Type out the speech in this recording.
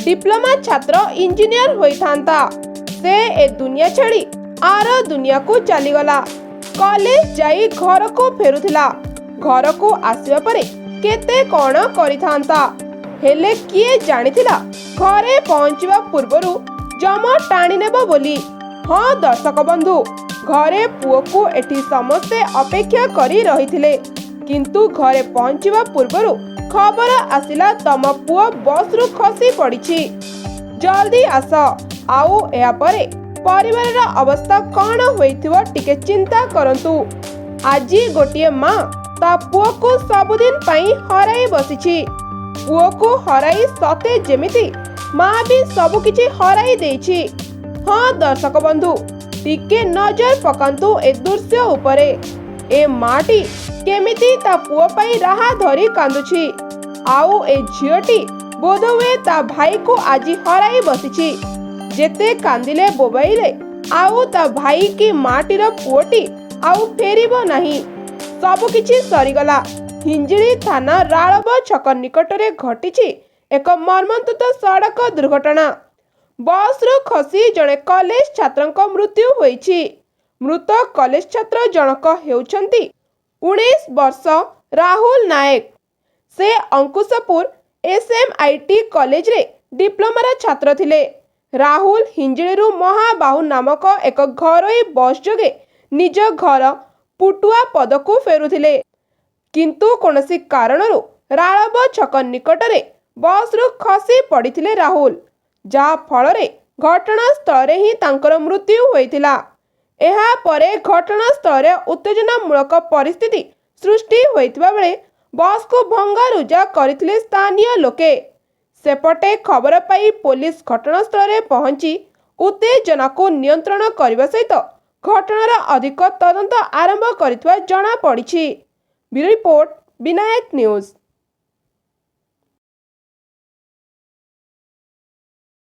Diploma छात्र engineer होइथांता से ए दुनिया छाड़ी आर दुनिया को चलीगला। कॉलेज जाई घर को फेरुथिला। घर को आसिबा परे केते कोण करिथांता हेले किए जानिथिला घरे पहुंचवा पूर्वरु जम टाणी नेबो बोली। हाँ दर्शक बंधु, घरे पुओ को एठी समस्ते अपेक्षा करी रहिथिले, किंतु घरे पहुंचवा पूर्वरु खबर आसिला तम पुओ बस रु खसी पड़िछि। जल्दी आस आउ एहा परे परिवार अवस्था कौन होइथिबो टिके चिंता करंतु। आजी गोटिए माँ ता पुओ को सबुदिन पई हराई बसिछि। पुओ को हराई सते जेमिति माँ भी सबु किछि हराई देछि। हाँ दर्शक बंधु, टिके नजर पकांतु ए दृश्य उपरे। ए माटी केमिति ता पुओ पई राहा धरी कांदुछि। आउ ए झियोटी बोधवे ता भाई को आजी हराई बसिछि। जेते कांदिले बोबाइले आउ ता भाई की माटीर पुओटी आउ फेरिबो नाही। सबु किछि सरीगला। हिंजिली थाना राळब छक निकटरे घटिछि एक मर्मन्तुद सड़क दुर्घटना। बस रु खसी जणे कॉलेज छात्रक मृत्यु होइछि। मृत कॉलेज छात्र जनक हेउछन्ति 19 वर्ष राहुल नायक। से अंकुशपुर एसएमआईटी कॉलेज रे डिप्लोमार छात्र थिले। राहुल हिंजिलीरु महाबाहु नामक एक घरोई बस जोगे निज घर पुटुआ पदकु फेरुथिले, किंतु कोनोसी कारणरु राळब छक निकटरे बस रु खसी पड़िथिले राहुल, जा फलरे घटनास्थल ही तांकर मृत्यु होइथिला। एहा परे घटनास्थल उत्तेजनामूलक परिस्थिति सृष्टि होइथिबा बेले बस को भंगारुजा करथिले स्थानीय लोके। सेपटे खबर पाई पुलिस घटनास्थल रे पहुंची उत्तेजना को नियंत्रण करबा सहित घटनार अधिक तदंत आरंभ करिथवा जणा पड़िछि। Bureau report Vinayak news.